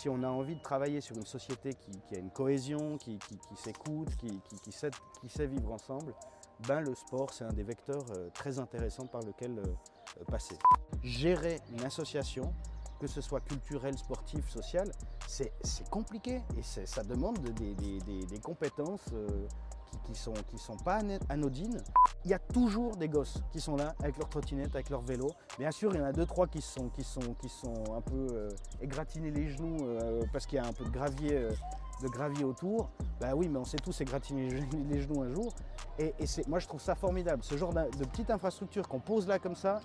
si on a envie de travailler sur une société qui a une cohésion, qui s'écoute, qui sait vivre ensemble, ben le sport c'est un des vecteurs très intéressants par lequel passer. Gérer une association, que ce soit culturelle, sportive, sociale, c'est compliqué et ça demande des compétences qui sont pas anodines. Il y a toujours des gosses qui sont là avec leur trottinette, avec leur vélo. Bien sûr, il y en a 2-3 qui sont un peu égratignés les genoux parce qu'il y a un peu de gravier autour. Ben oui, mais on sait tous égratigner les genoux un jour. Et moi, je trouve ça formidable, ce genre de petite infrastructure qu'on pose là comme ça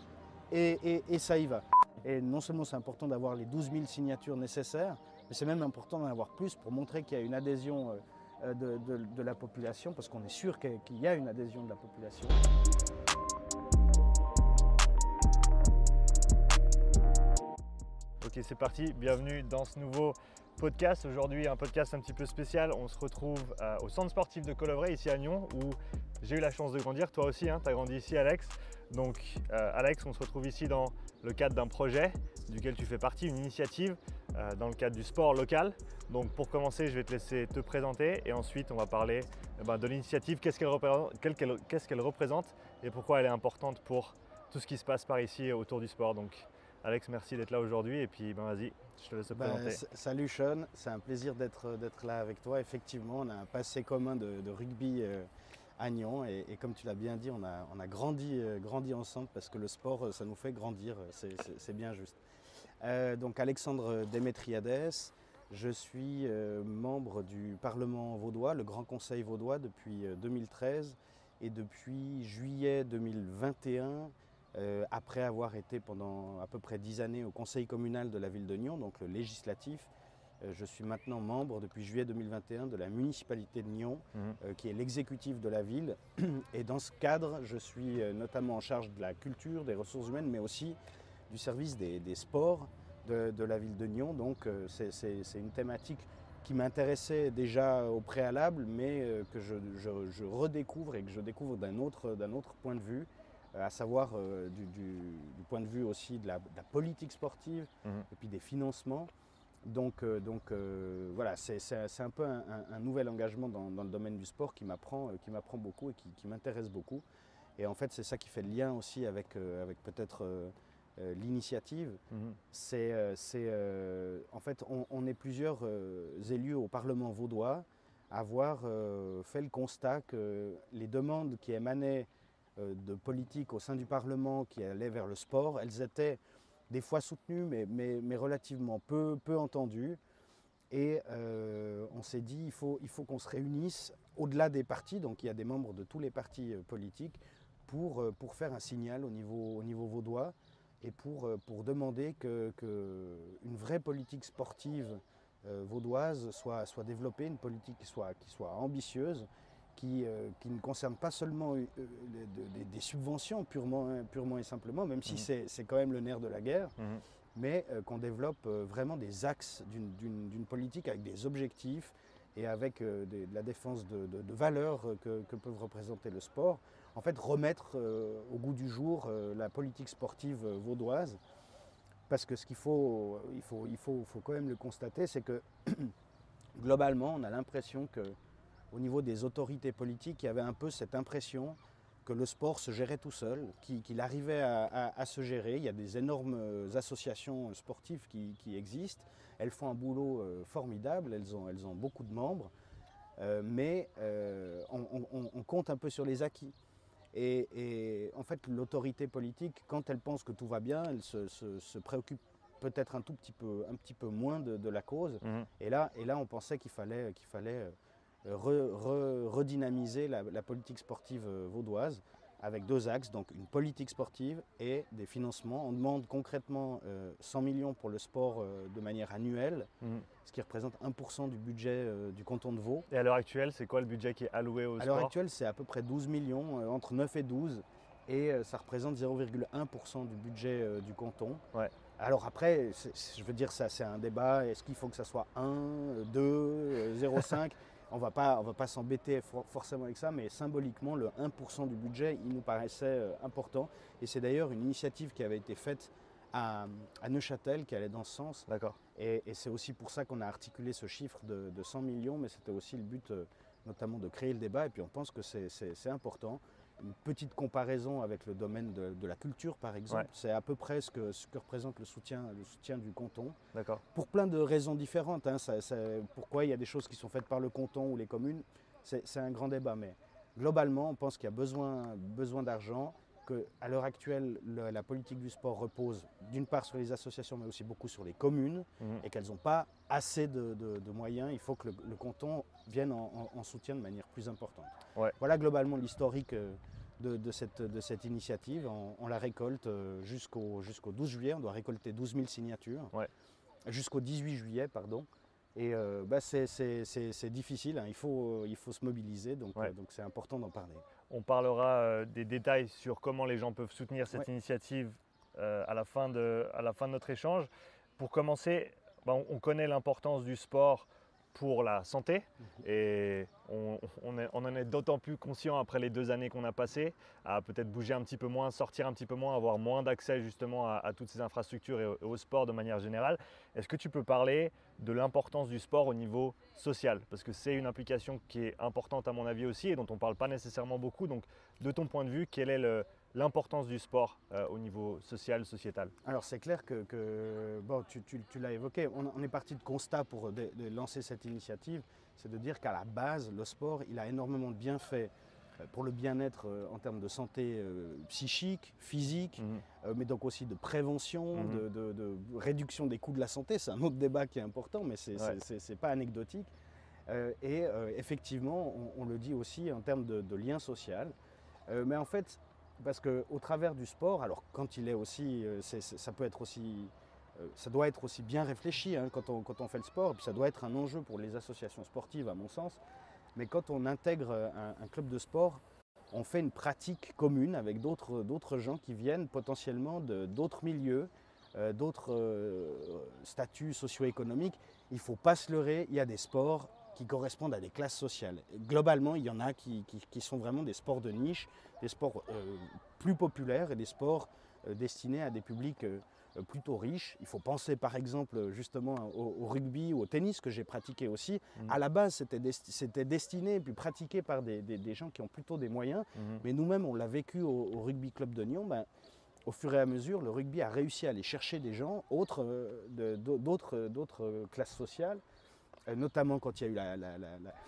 et ça y va. Et non seulement c'est important d'avoir les 12 000 signatures nécessaires, mais c'est même important d'en avoir plus pour montrer qu'il y a une adhésion de la population, parce qu'on est sûr qu'il y a une adhésion de la population. Ok, c'est parti, bienvenue dans ce nouveau podcast. Aujourd'hui, un podcast un petit peu spécial. On se retrouve au centre sportif de Collovray, ici à Nyon, où j'ai eu la chance de grandir. Toi aussi, hein, tu as grandi ici, Alex. Donc, Alex, on se retrouve ici dans le cadre d'un projet duquel tu fais partie, une initiative dans le cadre du sport local. Donc, pour commencer, je vais te laisser te présenter et ensuite, on va parler de l'initiative, qu'est-ce qu'elle représente et pourquoi elle est importante pour tout ce qui se passe par ici autour du sport. Donc, Alex, merci d'être là aujourd'hui et puis vas-y, je te laisse te présenter. Salut Sean, c'est un plaisir d'être là avec toi. Effectivement, on a un passé commun de rugby à Nyon et comme tu l'as bien dit, on a grandi ensemble parce que le sport, ça nous fait grandir, c'est bien juste. Donc Alexandre Démétriades, je suis membre du Parlement vaudois, le Grand Conseil vaudois depuis 2013 et depuis juillet 2021. Après avoir été pendant à peu près 10 années au conseil communal de la ville de Nyon, donc le législatif, je suis maintenant membre depuis juillet 2021 de la municipalité de Nyon, qui est l'exécutif de la ville. Et dans ce cadre, je suis notamment en charge de la culture, des ressources humaines, mais aussi du service des sports de la ville de Nyon. Donc c'est une thématique qui m'intéressait déjà au préalable, mais que je redécouvre et que je découvre d'un autre point de vue. À savoir du point de vue aussi de la politique sportive et puis des financements. Donc voilà, c'est un peu un nouvel engagement dans le domaine du sport qui m'apprend beaucoup et qui m'intéresse beaucoup. Et en fait, c'est ça qui fait le lien aussi avec peut-être l'initiative. En fait, on est plusieurs élus au Parlement vaudois à avoir fait le constat que les demandes qui émanaient de politique au sein du Parlement qui allaient vers le sport, elles étaient des fois soutenues mais relativement peu entendues. Et on s'est dit il faut qu'on se réunisse au-delà des partis, donc il y a des membres de tous les partis politiques, pour faire un signal au niveau vaudois et pour demander qu'une vraie politique sportive vaudoise soit développée, une politique qui soit ambitieuse, qui ne concerne pas seulement des subventions purement et simplement, même si c'est quand même le nerf de la guerre, mais qu'on développe vraiment des axes d'une politique avec des objectifs et avec de la défense de valeurs que peuvent représenter le sport. En fait, remettre au goût du jour la politique sportive vaudoise, parce que ce qu'il faut quand même le constater, c'est que globalement, on a l'impression que au niveau des autorités politiques, il y avait un peu cette impression que le sport se gérait tout seul, qu'il arrivait à se gérer. Il y a des énormes associations sportives qui existent. Elles font un boulot formidable, elles ont beaucoup de membres, mais on compte un peu sur les acquis. Et en fait, l'autorité politique, quand elle pense que tout va bien, elle se préoccupe peut-être un petit peu moins de la cause. Et là, on pensait qu'il fallait redynamiser la politique sportive vaudoise avec deux axes, donc une politique sportive et des financements. On demande concrètement 100 millions pour le sport de manière annuelle, ce qui représente 1% du budget du canton de Vaud. Et à l'heure actuelle, c'est quoi le budget qui est alloué au sport ? À l'heure actuelle, c'est à peu près 12 millions, entre 9 et 12, et ça représente 0,1% du budget du canton. Ouais. Alors après, je veux dire, ça c'est un débat, est-ce qu'il faut que ça soit 1, 2, 0,5 ? On va pas s'embêter forcément avec ça, mais symboliquement, le 1% du budget, il nous paraissait important. Et c'est d'ailleurs une initiative qui avait été faite à Neuchâtel qui allait dans ce sens. D'accord. Et c'est aussi pour ça qu'on a articulé ce chiffre de 100 millions, mais c'était aussi le but notamment de créer le débat. Et puis on pense que c'est important. Une petite comparaison avec le domaine de la culture, par exemple, c'est à peu près ce que représente le soutien du canton. D'accord. Pour plein de raisons différentes. Hein. Pourquoi il y a des choses qui sont faites par le canton ou les communes, c'est un grand débat. Mais globalement, on pense qu'il y a besoin d'argent, qu'à l'heure actuelle, la politique du sport repose d'une part sur les associations, mais aussi beaucoup sur les communes, et qu'elles n'ont pas assez de moyens. Il faut que le canton vienne en soutien de manière plus importante. Ouais. Voilà globalement l'historique de cette initiative. On la récolte jusqu'au 12 juillet. On doit récolter 12 000 signatures. Ouais. Jusqu'au 18 juillet, pardon. Et c'est difficile, hein. Il faut se mobiliser, donc c'est important d'en parler. On parlera des détails sur comment les gens peuvent soutenir cette initiative à la fin de notre échange. Pour commencer, on connaît l'importance du sport pour la santé et on en est d'autant plus conscient après les 2 années qu'on a passées à peut-être bouger un petit peu moins, sortir un petit peu moins, avoir moins d'accès justement à toutes ces infrastructures et au sport de manière générale. Est-ce que tu peux parler de l'importance du sport au niveau social? Parce que c'est une implication qui est importante à mon avis aussi et dont on ne parle pas nécessairement beaucoup. Donc de ton point de vue, quelle est l'importance du sport au niveau social, sociétal? Alors c'est clair que bon, tu l'as évoqué, on est parti de constat pour de lancer cette initiative, c'est de dire qu'à la base, le sport, il a énormément de bienfaits pour le bien-être en termes de santé psychique, physique, mais donc aussi de prévention, de réduction des coûts de la santé. C'est un autre débat qui est important, mais c'est pas anecdotique. Effectivement, on le dit aussi en termes de lien social. Mais en fait, parce qu'au travers du sport, alors quand il est aussi, ça peut être aussi, ça doit être aussi bien réfléchi hein, quand on fait le sport, et puis ça doit être un enjeu pour les associations sportives à mon sens. Mais quand on intègre un club de sport, on fait une pratique commune avec d'autres gens qui viennent potentiellement d'autres milieux, d'autres statuts socio-économiques. Il ne faut pas se leurrer, il y a des sports qui correspondent à des classes sociales. Globalement, il y en a qui sont vraiment des sports de niche, des sports plus populaires et des sports destinés à des publics plutôt riches. Il faut penser par exemple justement au rugby ou au tennis que j'ai pratiqué aussi. À la base, c'était destiné et puis pratiqué par des gens qui ont plutôt des moyens. Mais nous-mêmes, on l'a vécu au Rugby Club de Nyon. Au fur et à mesure, le rugby a réussi à aller chercher des gens d'autres classes sociales, notamment quand il y a eu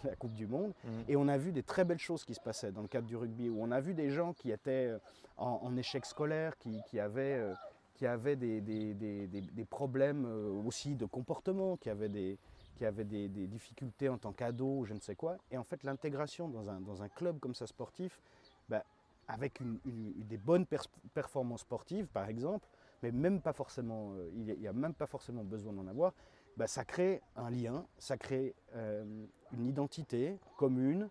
la Coupe du Monde. Et on a vu des très belles choses qui se passaient dans le cadre du rugby, où on a vu des gens qui étaient en échec scolaire, qui avaient des problèmes aussi de comportement, qui avaient des difficultés en tant qu'ado ou je ne sais quoi. Et en fait, l'intégration dans un club comme ça sportif, avec des bonnes performances sportives, par exemple, mais même pas forcément, il n'y a même pas forcément besoin d'en avoir, ça crée un lien, ça crée une identité commune,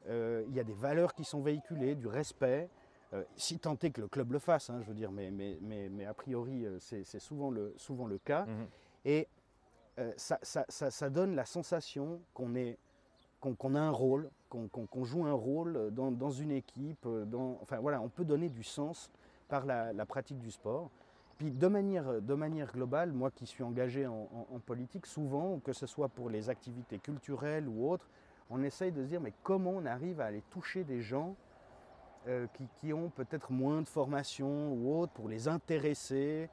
il y a des valeurs qui sont véhiculées, du respect, si tant est que le club le fasse, hein, je veux dire, mais a priori c'est souvent le cas. Et ça donne la sensation qu'on a un rôle, qu'on joue un rôle dans une équipe, enfin voilà, on peut donner du sens par la pratique du sport. Puis de manière globale, moi qui suis engagé en politique, souvent, que ce soit pour les activités culturelles ou autres, on essaye de se dire mais comment on arrive à aller toucher des gens qui ont peut-être moins de formation ou autre, pour les intéresser,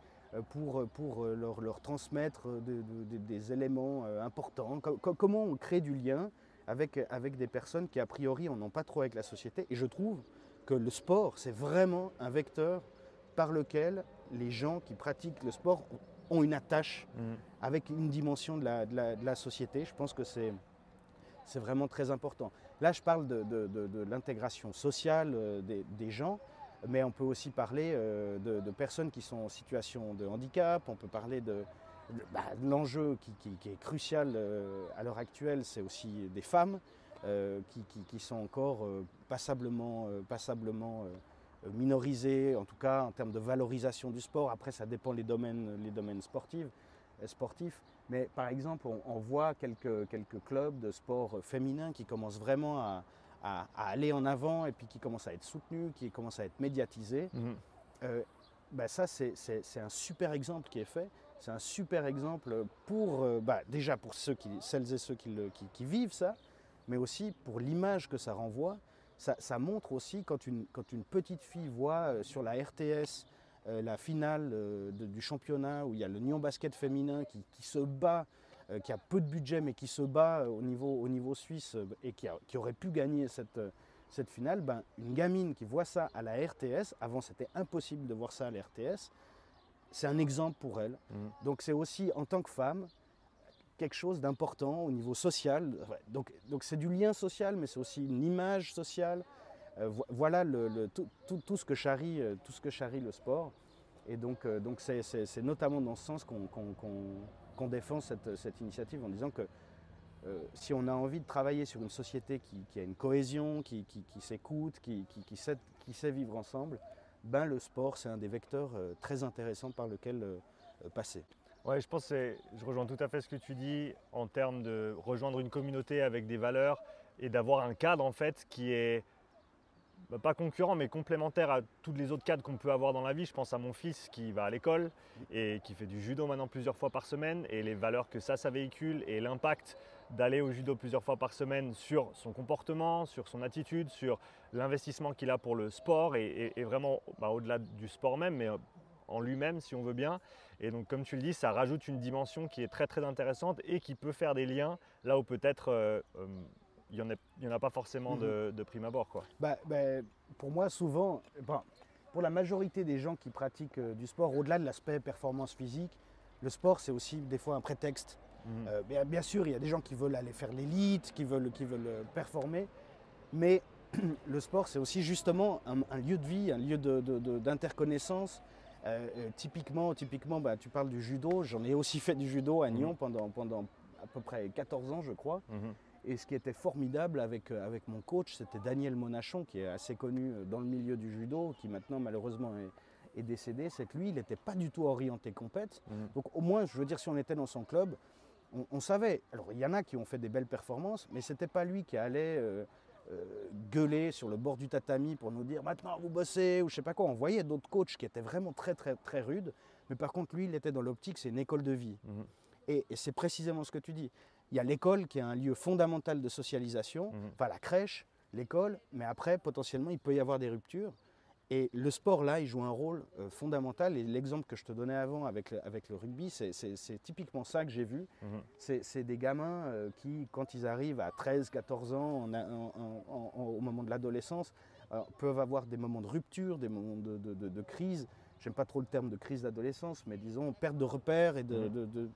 pour leur transmettre des éléments importants. Comment on crée du lien avec des personnes qui a priori en ont pas trop avec la société. Et je trouve que le sport, c'est vraiment un vecteur par lequel les gens qui pratiquent le sport ont une attache avec une dimension de la société. Je pense que c'est vraiment très important. Là, je parle de l'intégration sociale des gens, mais on peut aussi parler de personnes qui sont en situation de handicap. On peut parler de l'enjeu qui est crucial à l'heure actuelle, c'est aussi des femmes qui sont encore passablement minorisées, en tout cas en termes de valorisation du sport. Après, ça dépend les domaines sportifs. Mais par exemple, on voit quelques clubs de sport féminin qui commencent vraiment à aller en avant et puis qui commencent à être soutenus, qui commencent à être médiatisés. bah ça, c'est un super exemple qui est fait. C'est un super exemple pour, déjà pour celles et ceux qui vivent ça, mais aussi pour l'image que ça renvoie. Ça montre aussi quand une petite fille voit sur la RTS la finale du championnat où il y a le Nyon Basket féminin qui se bat, qui a peu de budget mais qui se bat au niveau suisse et qui aurait pu gagner cette finale, une gamine qui voit ça à la RTS, avant c'était impossible de voir ça à la RTS, c'est un exemple pour elle. Donc c'est aussi en tant que femme quelque chose d'important au niveau social. Donc c'est du lien social, mais c'est aussi une image sociale. Voilà tout ce que charrie le sport. Et donc c'est notamment dans ce sens qu'on défend cette initiative en disant que si on a envie de travailler sur une société qui a une cohésion, qui s'écoute, qui sait vivre ensemble, le sport c'est un des vecteurs très intéressants par lequel passer. Ouais, je rejoins tout à fait ce que tu dis en termes de rejoindre une communauté avec des valeurs et d'avoir un cadre en fait qui est pas concurrent mais complémentaire à tous les autres cadres qu'on peut avoir dans la vie. Je pense à mon fils qui va à l'école et qui fait du judo maintenant plusieurs fois par semaine et les valeurs que ça véhicule et l'impact d'aller au judo plusieurs fois par semaine sur son comportement, sur son attitude, sur l'investissement qu'il a pour le sport et vraiment au-delà du sport même, mais en lui-même si on veut bien. Et donc comme tu le dis, ça rajoute une dimension qui est très très intéressante et qui peut faire des liens là où peut-être il n'y en a pas forcément de prime abord, quoi. Pour moi, souvent, pour la majorité des gens qui pratiquent du sport, au-delà de l'aspect performance physique, le sport, c'est aussi des fois un prétexte. Bien sûr, il y a des gens qui veulent aller faire l'élite, qui veulent performer, mais le sport, c'est aussi justement un lieu de vie, un lieu d'interconnaissance. Typiquement, tu parles du judo. J'en ai aussi fait du judo à Nyon pendant à peu près 14 ans, je crois. Et ce qui était formidable avec mon coach, c'était Daniel Monachon, qui est assez connu dans le milieu du judo, qui maintenant malheureusement est décédé. C'est que lui, il n'était pas du tout orienté compète. Donc au moins, je veux dire, si on était dans son club, on savait. Alors il y en a qui ont fait des belles performances, mais ce n'était pas lui qui allait gueuler sur le bord du tatami pour nous dire maintenant vous bossez ou je sais pas quoi. On voyait d'autres coachs qui étaient vraiment très très très rudes, mais par contre lui il était dans l'optique, c'est une école de vie. Et c'est précisément ce que tu dis. Il y a l'école qui est un lieu fondamental de socialisation, enfin la crèche, l'école, mais après potentiellement il peut y avoir des ruptures. Et le sport là, il joue un rôle fondamental. Et l'exemple que je te donnais avant avec le rugby, c'est typiquement ça que j'ai vu. C'est des gamins qui, quand ils arrivent à 13-14 ans, au moment de l'adolescence, peuvent avoir des moments de rupture, des moments de crise. J'aime pas trop le terme de crise d'adolescence, mais disons perte de repères et de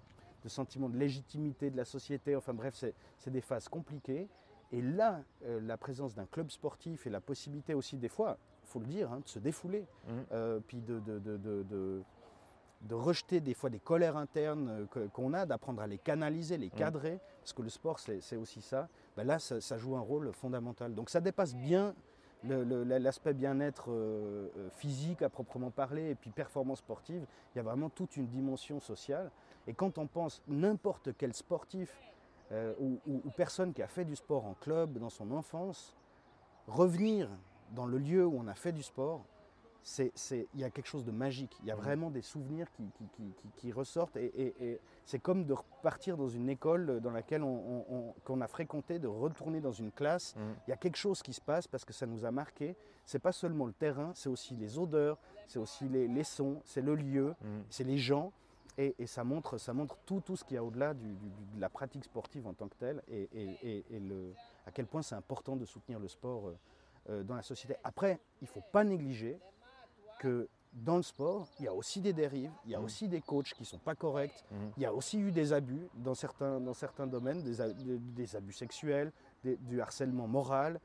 sentiment de légitimité de la société. Enfin bref, c'est des phases compliquées. Et là, la présence d'un club sportif et la possibilité aussi des fois, il faut le dire, de se défouler, puis de rejeter des fois des colères internes qu'on a, d'apprendre à les canaliser, les cadrer, parce que le sport c'est aussi ça, là ça joue un rôle fondamental. Donc ça dépasse bien l'aspect bien-être physique à proprement parler et puis performance sportive, il y a vraiment toute une dimension sociale. Et quand on pense n'importe quel sportif ou personne qui a fait du sport en club dans son enfance, revenir dans le lieu où on a fait du sport, il y a quelque chose de magique. Il y a vraiment des souvenirs qui ressortent et c'est comme de repartir dans une école dans laquelle qu'on a fréquenté, de retourner dans une classe. Il y a quelque chose qui se passe parce que ça nous a marqué. C'est pas seulement le terrain, c'est aussi les odeurs, c'est aussi les sons, c'est le lieu, c'est les gens. Et ça montre tout ce qu'il y a au-delà de la pratique sportive en tant que telle et à quel point c'est important de soutenir le sport dans la société. Après, il ne faut pas négliger que dans le sport, il y a aussi des dérives, il y a aussi des coachs qui ne sont pas corrects, il y a aussi eu des abus dans certains domaines, des abus sexuels, du harcèlement moral,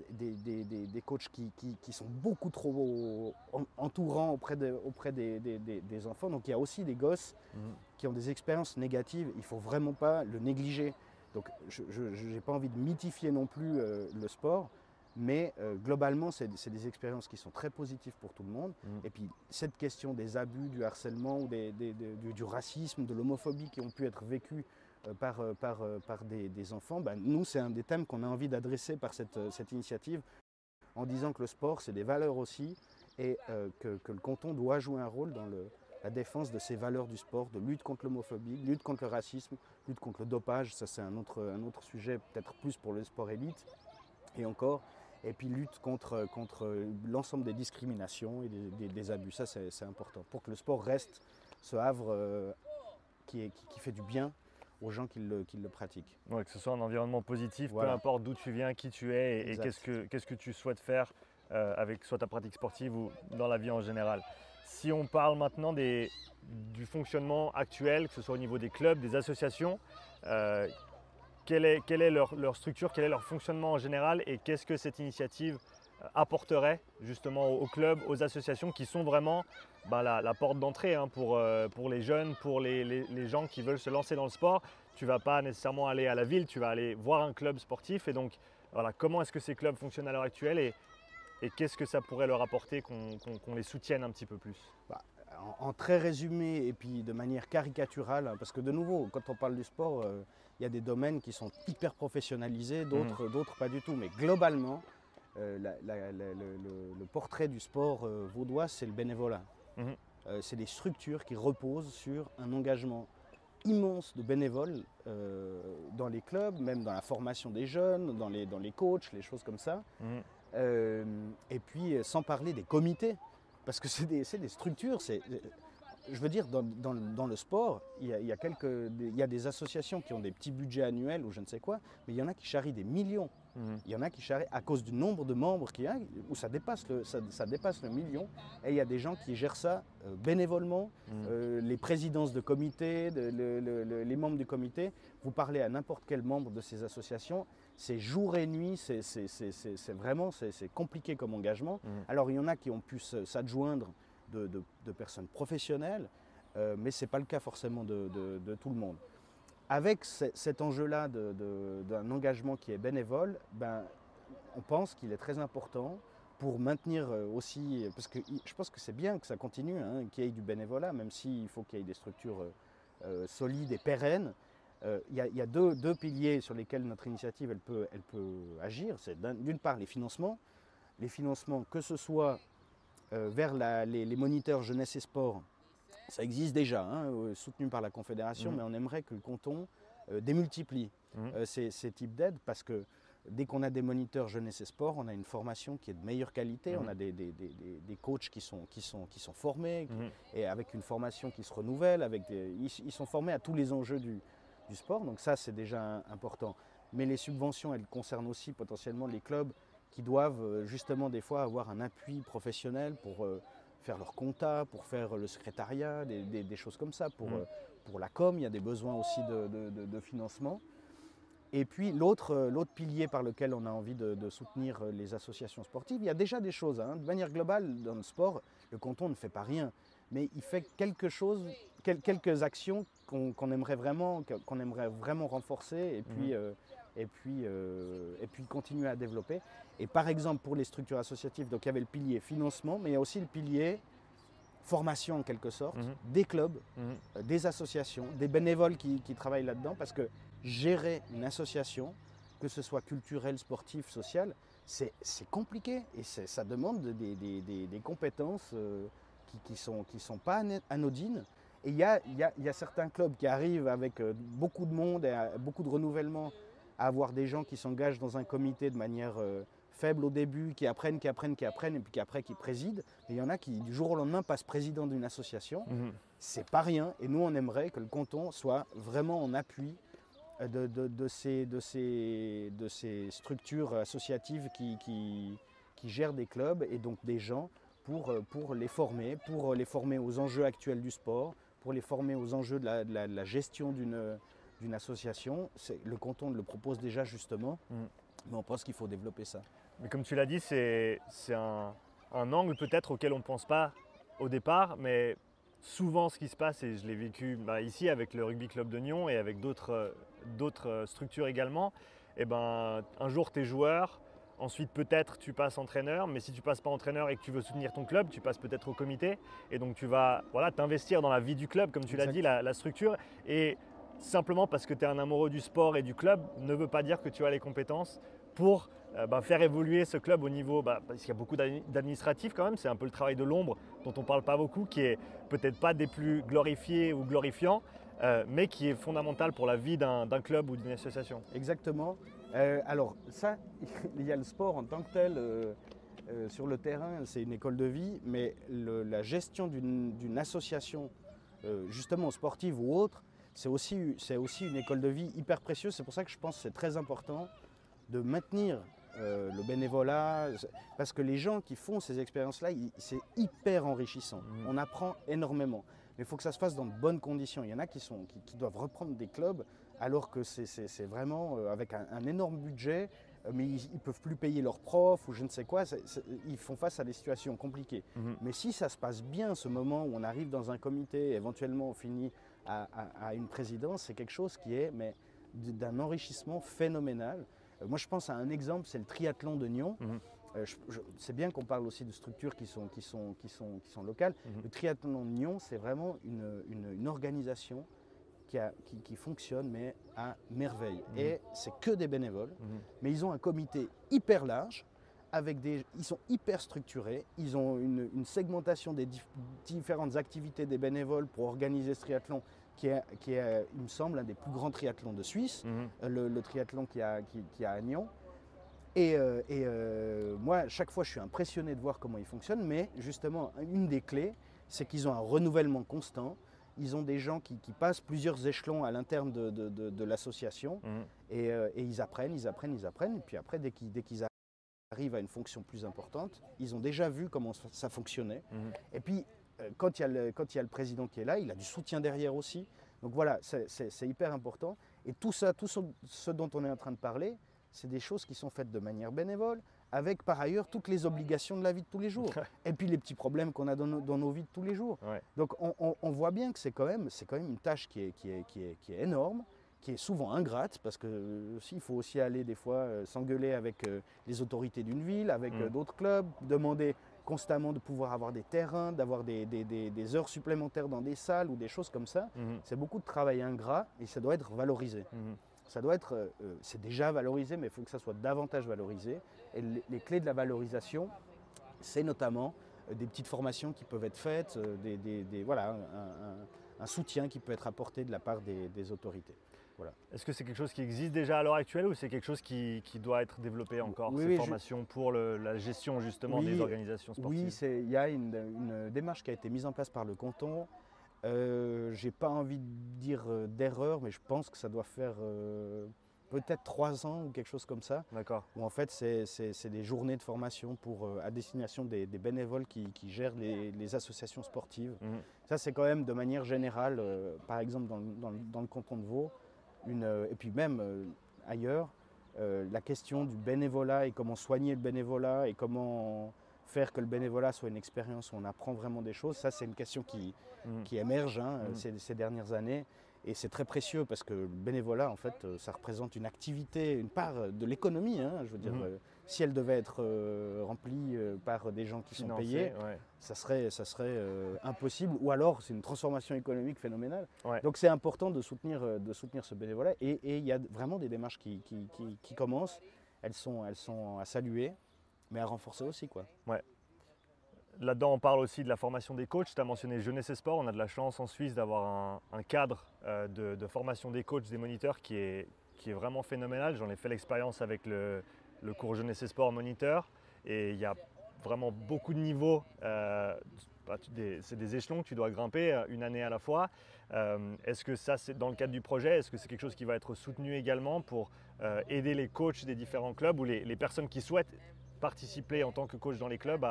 des coachs qui sont beaucoup trop entourants auprès des enfants. Donc il y a aussi des gosses qui ont des expériences négatives, il ne faut vraiment pas le négliger. Donc je n'ai pas envie de mythifier non plus le sport, mais globalement c'est des expériences qui sont très positives pour tout le monde. Et puis cette question des abus, du harcèlement ou du racisme, de l'homophobie qui ont pu être vécus par des enfants, nous c'est un des thèmes qu'on a envie d'adresser par cette initiative en disant que le sport c'est des valeurs aussi et que le canton doit jouer un rôle dans la défense de ces valeurs du sport, de lutte contre l'homophobie, lutte contre le racisme, lutte contre le dopage, ça c'est un autre sujet peut-être plus pour le sport élite, et encore, et puis lutte contre l'ensemble des discriminations et des abus, ça c'est important, pour que le sport reste ce havre qui fait du bien aux gens qui le pratiquent. Ouais, que ce soit un environnement positif, Voilà. peu importe d'où tu viens, qui tu es et Exact. qu'est-ce que tu souhaites faire avec soit ta pratique sportive ou dans la vie en général. Si on parle maintenant du fonctionnement actuel, que ce soit au niveau des clubs, des associations, quelle est leur structure, quel est leur fonctionnement en général et qu'est-ce que cette initiative apporterait justement aux clubs, aux associations qui sont vraiment la porte d'entrée pour les jeunes, pour les gens qui veulent se lancer dans le sport. Tu ne vas pas nécessairement aller à la ville, tu vas aller voir un club sportif. Et donc, voilà, comment est-ce que ces clubs fonctionnent à l'heure actuelle et qu'est-ce que ça pourrait leur apporter qu'on les soutienne un petit peu plus? En très résumé et puis de manière caricaturale, parce que de nouveau, quand on parle du sport, il y a des domaines qui sont hyper professionnalisés, d'autres pas du tout. Mais globalement, le portrait du sport vaudois, c'est le bénévolat. C'est des structures qui reposent sur un engagement immense de bénévoles dans les clubs, même dans la formation des jeunes, dans les coachs, les choses comme ça. Et puis sans parler des comités, parce que c'est des structures. Je veux dire, dans le sport, il y a des associations qui ont des petits budgets annuels ou je ne sais quoi, mais il y en a qui charrient des millions. Il y en a qui charrient à cause du nombre de membres qu'il y a, où ça dépasse le million. Et il y a des gens qui gèrent ça bénévolement. Les présidences de comités, les membres du comité, vous parlez à n'importe quel membre de ces associations, c'est jour et nuit, c'est vraiment compliqué comme engagement. Alors il y en a qui ont pu s'adjoindre de personnes professionnelles, mais ce n'est pas le cas forcément de tout le monde. Avec cet enjeu-là d'un engagement qui est bénévole, on pense qu'il est très important pour maintenir aussi, parce que je pense que c'est bien que ça continue, qu'il y ait du bénévolat, même s'il faut qu'il y ait des structures solides et pérennes. Il y a deux piliers sur lesquels notre initiative elle peut agir. C'est d'une part les financements que ce soit vers les moniteurs jeunesse et sport, ça existe déjà, soutenu par la Confédération, mais on aimerait que le canton démultiplie ces types d'aides, parce que dès qu'on a des moniteurs jeunesse et sport, on a une formation qui est de meilleure qualité, on a des coachs qui sont formés, et avec une formation qui se renouvelle, ils sont formés à tous les enjeux du sport, donc ça c'est déjà important. Mais les subventions, elles concernent aussi potentiellement les clubs qui doivent justement des fois avoir un appui professionnel pour faire leur compta, pour faire le secrétariat, des choses comme ça. Pour la com, il y a des besoins aussi de financement. Et puis l'autre pilier par lequel on a envie de soutenir les associations sportives, il y a déjà des choses. De manière globale, dans le sport, le canton ne fait pas rien, mais il fait quelque chose, quelques actions qu'on aimerait vraiment renforcer et puis continuer à développer. Et par exemple, pour les structures associatives, donc il y avait le pilier financement, mais il y a aussi le pilier formation en quelque sorte, des clubs, des associations, des bénévoles qui travaillent là-dedans, parce que gérer une association, que ce soit culturelle, sportive, sociale, c'est compliqué et ça demande des compétences qui sont pas anodines. Et il y a certains clubs qui arrivent avec beaucoup de monde et beaucoup de renouvellement à avoir des gens qui s'engagent dans un comité de manière faible au début, qui apprennent, et puis qu'après qui président. Et il y en a qui, du jour au lendemain, passent président d'une association. C'est pas rien. Et nous, on aimerait que le canton soit vraiment en appui de ces structures associatives qui gèrent des clubs et donc des gens pour les former aux enjeux actuels du sport, pour les former aux enjeux de la gestion d'une association. Le canton le propose déjà justement, mais on pense qu'il faut développer ça. Mais comme tu l'as dit, c'est un angle peut-être auquel on ne pense pas au départ, mais souvent ce qui se passe, et je l'ai vécu ici avec le Rugby Club de Nyon et avec d'autres structures également, un jour tu es joueur, ensuite peut-être tu passes entraîneur, mais si tu ne passes pas entraîneur et que tu veux soutenir ton club, tu passes peut-être au comité et donc tu vas t'investir dans la vie du club, comme tu l'as dit, la structure. Et simplement parce que tu es un amoureux du sport et du club ne veut pas dire que tu as les compétences pour faire évoluer ce club au niveau, parce qu'il y a beaucoup d'administratifs quand même, c'est un peu le travail de l'ombre dont on ne parle pas beaucoup, qui est peut-être pas des plus glorifiés ou glorifiants, mais qui est fondamental pour la vie d'un club ou d'une association. Exactement. Alors ça, il y a le sport en tant que tel sur le terrain, c'est une école de vie, mais la gestion d'une association, justement sportive ou autre, c'est aussi une école de vie hyper précieuse. C'est pour ça que je pense que c'est très important de maintenir le bénévolat, parce que les gens qui font ces expériences-là, c'est hyper enrichissant. On apprend énormément. Mais il faut que ça se fasse dans de bonnes conditions. Il y en a qui doivent reprendre des clubs alors que c'est vraiment avec un énorme budget, mais ils ne peuvent plus payer leurs profs ou je ne sais quoi. Ils font face à des situations compliquées. Mais si ça se passe bien, ce moment où on arrive dans un comité, éventuellement on finit à une présidence, c'est quelque chose qui est d'un enrichissement phénoménal. Moi, je pense à un exemple, c'est le triathlon de Nyon. C'est bien qu'on parle aussi de structures qui sont locales. Le triathlon de Nyon, c'est vraiment une organisation qui fonctionne, mais à merveille. Et c'est que des bénévoles, mais ils ont un comité hyper large, ils sont hyper structurés, ils ont une segmentation des différentes activités des bénévoles pour organiser ce triathlon qui est, il me semble, un des plus grands triathlons de Suisse, le triathlon qu'il y a à Nyon. Et moi, chaque fois, je suis impressionné de voir comment ils fonctionnent, mais justement, une des clés, c'est qu'ils ont un renouvellement constant. Ils ont des gens qui passent plusieurs échelons à l'interne de l'association et ils apprennent. Et puis après, dès qu'ils arrivent à une fonction plus importante, ils ont déjà vu comment ça fonctionnait. Et puis, quand il y a le président qui est là, il a du soutien derrière aussi. Donc voilà, c'est hyper important. Et tout ce dont on est en train de parler, c'est des choses qui sont faites de manière bénévole, avec par ailleurs toutes les obligations de la vie de tous les jours. Et puis les petits problèmes qu'on a dans nos vies de tous les jours. Ouais. Donc on voit bien que c'est quand même une tâche qui est énorme, qui est souvent ingrate, parce que il faut aussi aller des fois s'engueuler avec les autorités d'une ville, avec d'autres clubs, demander constamment de pouvoir avoir des terrains, d'avoir des heures supplémentaires dans des salles ou des choses comme ça. C'est beaucoup de travail ingrat et ça doit être valorisé. Ça doit être, c'est déjà valorisé, mais il faut que ça soit davantage valorisé. Et les clés de la valorisation, c'est notamment des petites formations qui peuvent être faites, voilà, un soutien qui peut être apporté de la part des autorités. Voilà. Est-ce que c'est quelque chose qui existe déjà à l'heure actuelle ou c'est quelque chose qui doit être développé encore, ces formations pour la gestion justement des organisations sportives? Oui, il y a une démarche qui a été mise en place par le canton. J'ai pas envie de dire d'erreur, mais je pense que ça doit faire peut-être 3 ans ou quelque chose comme ça. D'accord. Où en fait c'est des journées de formation à destination des bénévoles qui gèrent les associations sportives. Ça c'est quand même de manière générale, par exemple dans le canton de Vaud, et puis même ailleurs, la question du bénévolat et comment soigner le bénévolat et comment faire que le bénévolat soit une expérience où on apprend vraiment des choses, ça c'est une question qui émerge ces dernières années. Et c'est très précieux parce que le bénévolat, en fait, ça représente une activité, une part de l'économie. Je veux dire, si elle devait être remplie par des gens qui sont payés, ça serait impossible. Ou alors, c'est une transformation économique phénoménale. Ouais. Donc, c'est important de soutenir ce bénévolat. Et il y a vraiment des démarches qui commencent. Elles sont à saluer, mais à renforcer aussi, quoi. Ouais. Là-dedans, on parle aussi de la formation des coachs. Tu as mentionné Jeunesse et Sport. On a de la chance en Suisse d'avoir un cadre de formation des coachs, des moniteurs qui est vraiment phénoménal. J'en ai fait l'expérience avec le cours Jeunesse et Sport moniteur. Et il y a vraiment beaucoup de niveaux. C'est des échelons que tu dois grimper une année à la fois. Est-ce que ça, c'est dans le cadre du projet? Est-ce que c'est quelque chose qui va être soutenu également pour aider les coachs des différents clubs ou les personnes qui souhaitent participer en tant que coach dans les clubs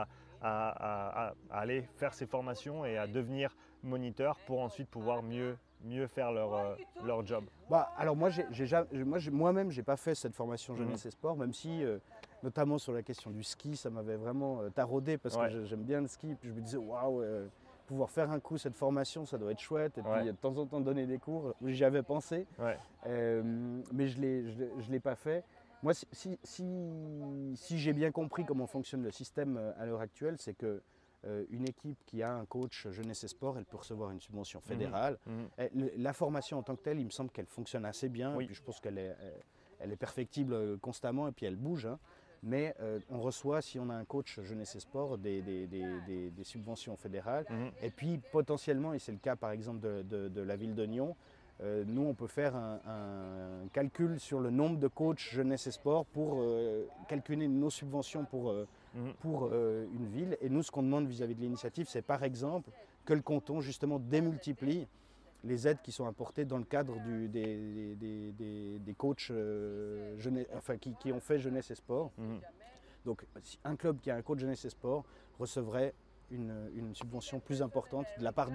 à aller faire ces formations et à devenir moniteur pour ensuite pouvoir mieux faire leur job? Alors moi-même, je n'ai pas fait cette formation Jeunesse et Sport, même si, notamment sur la question du ski, ça m'avait vraiment taraudé parce que j'aime bien le ski. Puis je me disais, waouh, pouvoir faire un coup cette formation, ça doit être chouette. Et puis de temps en temps donner des cours, j'y avais pensé, mais je ne l'ai pas fait. Moi, si j'ai bien compris comment fonctionne le système à l'heure actuelle, c'est que une équipe qui a un coach jeunesse et sport, elle peut recevoir une subvention fédérale. La formation en tant que telle, il me semble qu'elle fonctionne assez bien. Oui. Et puis je pense qu'elle est perfectible constamment et puis elle bouge. Hein. Mais on reçoit, si on a un coach jeunesse et sport, des subventions fédérales. Et puis potentiellement, et c'est le cas par exemple de la ville de Nyon, nous on peut faire un calcul sur le nombre de coachs jeunesse et sport pour calculer nos subventions pour une ville. Et nous, ce qu'on demande vis-à-vis de l'initiative, c'est par exemple que le canton justement démultiplie les aides qui sont apportées dans le cadre des coachs qui ont fait jeunesse et sport. Donc un club qui a un coach jeunesse et sport recevrait une subvention plus importante de la part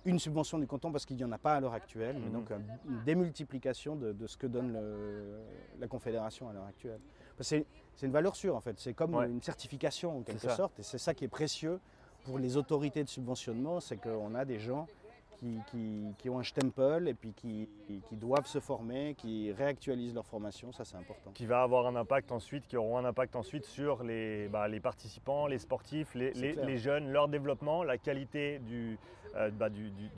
une subvention du canton parce qu'il n'y en a pas à l'heure actuelle, mais donc une démultiplication de ce que donne la Confédération à l'heure actuelle. C'est une valeur sûre en fait, c'est comme une certification en quelque sorte, et c'est ça qui est précieux pour les autorités de subventionnement, c'est qu'on a des gens qui ont un stempel et puis qui doivent se former, qui réactualisent leur formation, ça c'est important. Qui va avoir un impact ensuite, qui auront un impact ensuite sur les participants, les sportifs, les jeunes, leur développement, la qualité du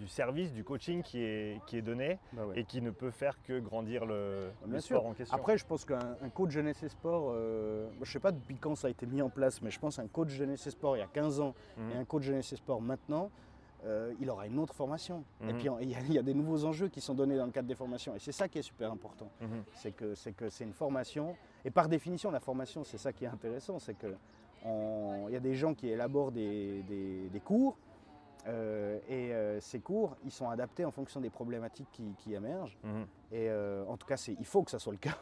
service, du coaching qui est donné et qui ne peut faire que grandir le sport en question. Après, je pense qu'un coach jeunesse et sport, je ne sais pas depuis quand ça a été mis en place, mais je pense qu'un coach jeunesse et sport il y a 15 ans et un coach jeunesse et sport maintenant, il aura une autre formation. Et puis il y a des nouveaux enjeux qui sont donnés dans le cadre des formations. Et c'est ça qui est super important. C'est que c'est une formation. Et par définition, la formation, c'est ça qui est intéressant. C'est qu'il y a des gens qui élaborent des cours. Ces cours, ils sont adaptés en fonction des problématiques qui émergent. Et en tout cas, il faut que ça soit le cas.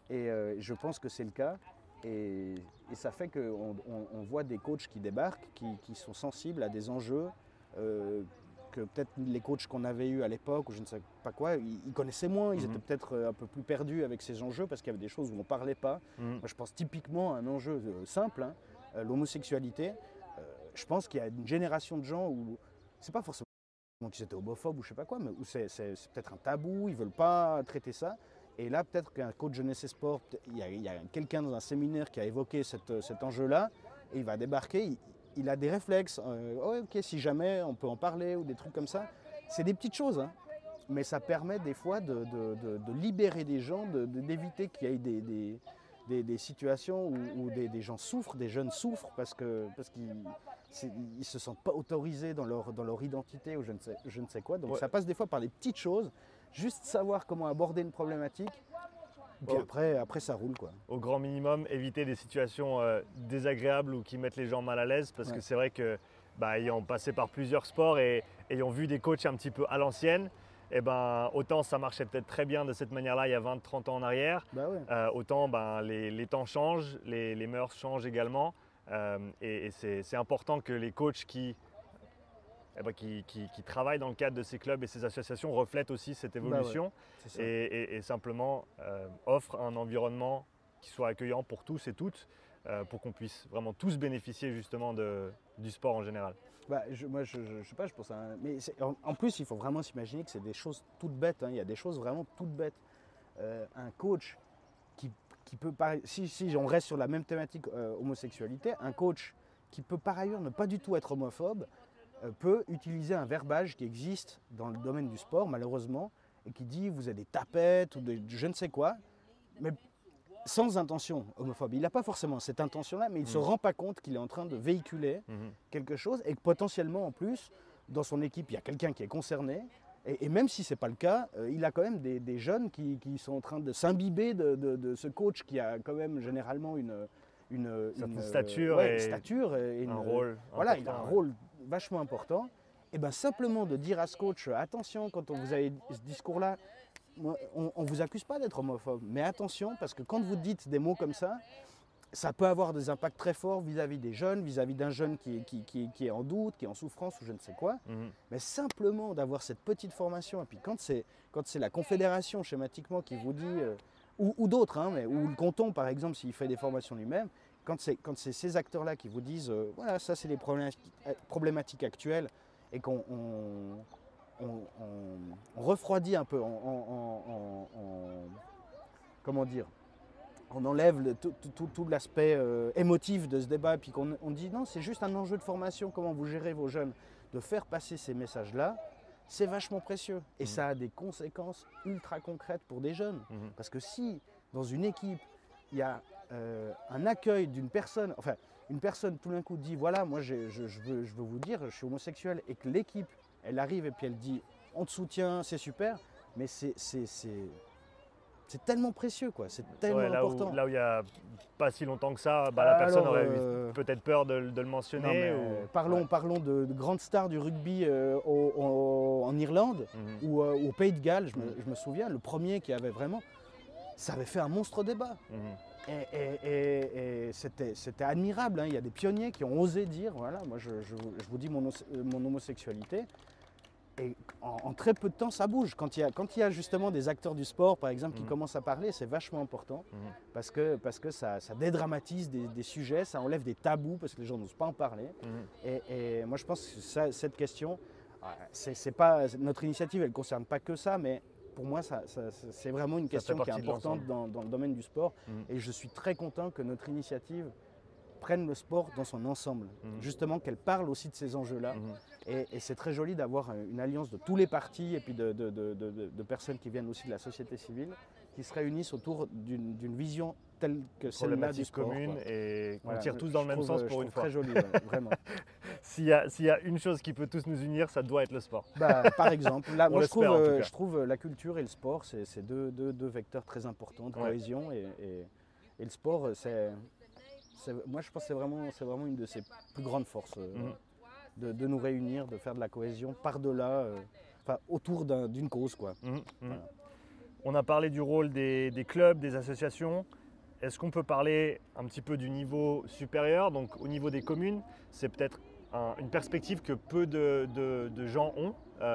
Et je pense que c'est le cas. Et ça fait qu'on voit des coachs qui débarquent, qui sont sensibles à des enjeux que peut-être les coachs qu'on avait eus à l'époque, ou je ne sais pas quoi, ils connaissaient moins, ils étaient peut-être un peu plus perdus avec ces enjeux parce qu'il y avait des choses où on ne parlait pas. Moi, je pense typiquement à un enjeu simple, l'homosexualité. Je pense qu'il y a une génération de gens où c'est pas forcément qu'ils étaient homophobes ou je sais pas quoi, mais où c'est peut-être un tabou, ils ne veulent pas traiter ça. Et là, peut-être qu'un coach jeunesse et sport, il y a quelqu'un dans un séminaire qui a évoqué cet enjeu-là, et il va débarquer, il a des réflexes. Ok, si jamais on peut en parler ou des trucs comme ça. C'est des petites choses, hein, mais ça permet des fois de libérer des gens, d'éviter qu'il y ait des situations où des gens souffrent, des jeunes souffrent parce qu'ils ne se sentent pas autorisés dans leur identité ou je ne sais quoi. Donc ça passe des fois par des petites choses, juste savoir comment aborder une problématique. Puis après ça roule quoi. Au grand minimum, éviter des situations désagréables ou qui mettent les gens mal à l'aise parce que c'est vrai que ayant passé par plusieurs sports et ayant vu des coachs un petit peu à l'ancienne, autant ça marchait peut-être très bien de cette manière-là il y a 20-30 ans en arrière, autant les temps changent, les mœurs changent également et c'est important que les coachs qui travaillent dans le cadre de ces clubs et ces associations reflètent aussi cette évolution et simplement offrent un environnement qui soit accueillant pour tous et toutes pour qu'on puisse vraiment tous bénéficier justement du sport en général. Moi, je sais pas, je pense à mais en plus, il faut vraiment s'imaginer que c'est des choses toutes bêtes. Hein. Il y a des choses vraiment toutes bêtes. Un coach qui peut, si on reste sur la même thématique homosexualité, un coach qui peut par ailleurs ne pas du tout être homophobe, peut utiliser un verbage qui existe dans le domaine du sport, malheureusement, et qui dit vous êtes des tapettes ou je ne sais quoi, mais sans intention homophobe. Il n'a pas forcément cette intention-là, mais il ne se rend pas compte qu'il est en train de véhiculer quelque chose et que potentiellement, en plus, dans son équipe, il y a quelqu'un qui est concerné. Et même si ce n'est pas le cas, il a quand même des jeunes qui sont en train de s'imbiber de ce coach qui a quand même généralement une stature et un rôle. Voilà, il a un rôle vachement important. Et bien simplement de dire à ce coach, attention, quand vous avez ce discours-là, on ne vous accuse pas d'être homophobe, mais attention, parce que quand vous dites des mots comme ça peut avoir des impacts très forts vis-à-vis des jeunes, vis-à-vis d'un jeune qui est en doute, qui est en souffrance ou je ne sais quoi. Mais simplement d'avoir cette petite formation, et puis quand c'est la confédération schématiquement qui vous dit, ou d'autres, hein, ou le canton par exemple s'il fait des formations lui-même, quand c'est ces acteurs-là qui vous disent voilà, ça c'est les problématiques actuelles et qu'on refroidit un peu, comment dire, on enlève tout l'aspect émotif de ce débat et puis qu'on dit non, c'est juste un enjeu de formation, comment vous gérez vos jeunes, de faire passer ces messages-là, c'est vachement précieux. Et ça a des conséquences ultra concrètes pour des jeunes. Parce que si dans une équipe, il y a un accueil d'une personne, enfin une personne tout d'un coup dit voilà, moi je veux vous dire, je suis homosexuel, et que l'équipe, elle arrive et puis elle dit on te soutient, c'est super, mais c'est tellement précieux, quoi. C'est tellement important. Là où il n'y a pas si longtemps que ça, la personne aurait eu peut-être peur de le mentionner. Parlons de grandes stars du rugby en Irlande ou au Pays de Galles. Je me souviens, le premier qui avait vraiment... Ça avait fait un monstre débat. Et c'était admirable, hein. Il y a des pionniers qui ont osé dire, voilà, moi je vous dis mon homosexualité. Et en très peu de temps, ça bouge. Quand il y a justement des acteurs du sport, par exemple, qui commencent à parler, c'est vachement important parce que ça dédramatise des sujets, ça enlève des tabous parce que les gens n'osent pas en parler. Et moi, je pense que cette question, c'est pas, notre initiative, elle ne concerne pas que ça, mais pour moi, c'est vraiment une question qui est importante dans le domaine du sport. Et je suis très content que notre initiative prenne le sport dans son ensemble, justement qu'elle parle aussi de ces enjeux-là. Et c'est très joli d'avoir une alliance de tous les partis et puis de personnes qui viennent aussi de la société civile, qui se réunissent autour d'une vision telle que celle-là du sport. Commune et qu'on tire tous dans le même sens pour une fois. Très joli, vraiment. S'il y a une chose qui peut tous nous unir, ça doit être le sport. Par exemple, là, moi je trouve la culture et le sport, c'est deux vecteurs très importants de cohésion. Et le sport, moi je pense que c'est vraiment une de ses plus grandes forces, de nous réunir, de faire de la cohésion par-delà, autour d'une cause, quoi. Voilà. On a parlé du rôle des clubs, des associations. Est-ce qu'on peut parler un petit peu du niveau supérieur, donc au niveau des communes? C'est peut-être une perspective que peu de gens ont,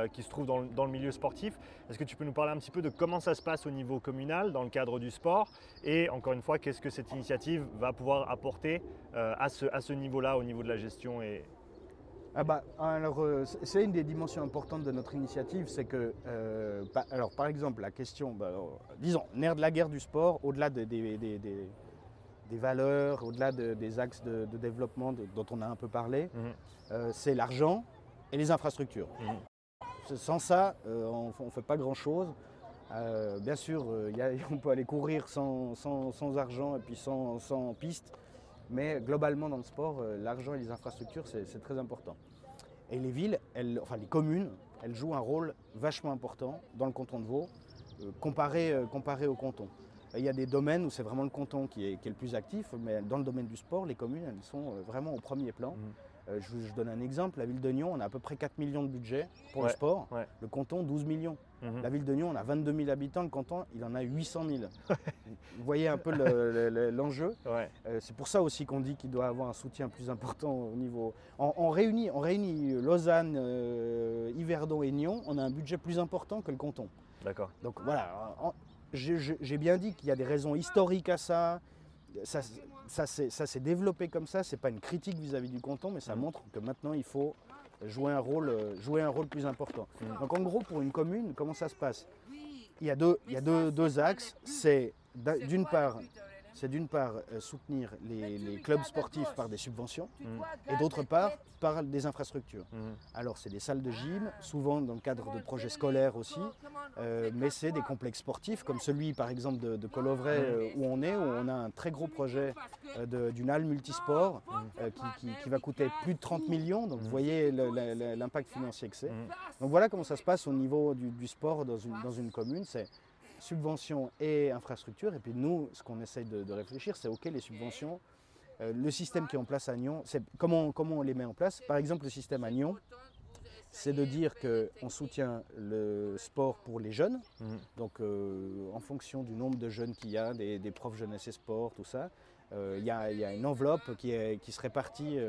qui se trouvent dans le milieu sportif. Est-ce que tu peux nous parler un petit peu de comment ça se passe au niveau communal, dans le cadre du sport? Et encore une fois, qu'est-ce que cette initiative va pouvoir apporter à ce niveau-là, au niveau de la gestion c'est une des dimensions importantes de notre initiative, c'est que, par exemple, la question, disons, nerf de la guerre du sport, au-delà des valeurs, au-delà des axes de développement dont on a un peu parlé, c'est l'argent et les infrastructures. Sans ça, on ne fait pas grand-chose. Bien sûr, on peut aller courir sans argent et puis sans piste. Mais globalement, dans le sport, l'argent et les infrastructures, c'est très important. Et les villes, les communes, elles jouent un rôle vachement important dans le canton de Vaud, comparé au canton. Il y a des domaines où c'est vraiment le canton qui est le plus actif, mais dans le domaine du sport, les communes, elles sont vraiment au premier plan. Je donne un exemple, la ville de Nyon, on a à peu près 4 millions de budget pour le sport, le canton 12 millions. La ville de Nyon, on a 22 000 habitants, le canton, il en a 800 000. Vous voyez un peu l'enjeu. C'est pour ça aussi qu'on dit qu'il doit avoir un soutien plus important au niveau... On réunit Lausanne, Yverdon et Nyon, on a un budget plus important que le canton. D'accord. Donc voilà, j'ai bien dit qu'il y a des raisons historiques à ça. Ça s'est développé comme ça, c'est pas une critique vis-à-vis du canton, mais ça montre que maintenant il faut jouer un rôle plus important. Donc en gros, pour une commune, comment ça se passe? Il y a deux axes. C'est d'une part soutenir les clubs sportifs par des subventions et d'autre part par des infrastructures. Alors c'est des salles de gym, souvent dans le cadre de projets scolaires aussi, mais c'est des complexes sportifs comme celui par exemple de Colovray où on a un très gros projet d'une halle multisport qui va coûter plus de 30 millions, donc vous voyez l'impact financier que c'est. Donc voilà comment ça se passe au niveau du sport dans une commune. C'est subventions et infrastructures. Et puis nous, ce qu'on essaye de réfléchir, c'est OK, les subventions, le système qui est en place à Nyon, c'est comment on les met en place. Par exemple, le système à Nyon, c'est de dire qu'on soutient le sport pour les jeunes. Donc en fonction du nombre de jeunes qu'il y a, des profs jeunesse et sport, tout ça, il y a une enveloppe qui se répartit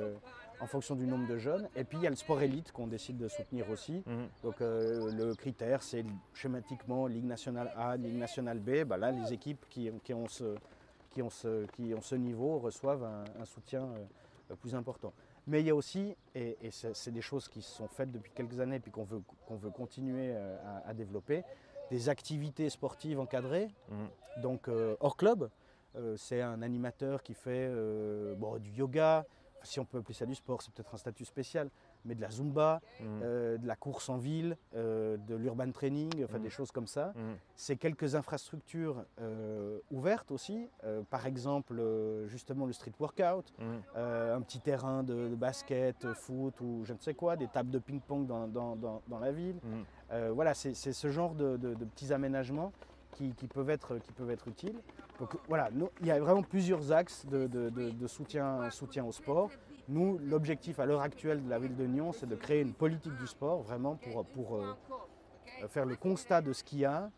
en fonction du nombre de jeunes. Et puis il y a le sport élite qu'on décide de soutenir aussi. Donc le critère, c'est schématiquement Ligue nationale A, Ligue nationale B. Là, les équipes qui ont ce niveau reçoivent un soutien plus important. Mais il y a aussi, et c'est des choses qui sont faites depuis quelques années et puis qu'on veut continuer à développer, des activités sportives encadrées, donc hors club. c'est un animateur qui fait du yoga, si on peut appeler ça du sport, c'est peut-être un statut spécial, mais de la Zumba, de la course en ville, de l'urban training, enfin des choses comme ça. C'est quelques infrastructures ouvertes aussi, par exemple justement le street workout, un petit terrain de basket, foot ou je ne sais quoi, des tables de ping-pong dans la ville. Voilà, c'est ce genre de petits aménagements qui peuvent être utiles. Donc voilà, il y a vraiment plusieurs axes de soutien au sport. Nous, l'objectif à l'heure actuelle de la ville de Nyon, c'est de créer une politique du sport, vraiment pour faire le constat de ce qu'il y a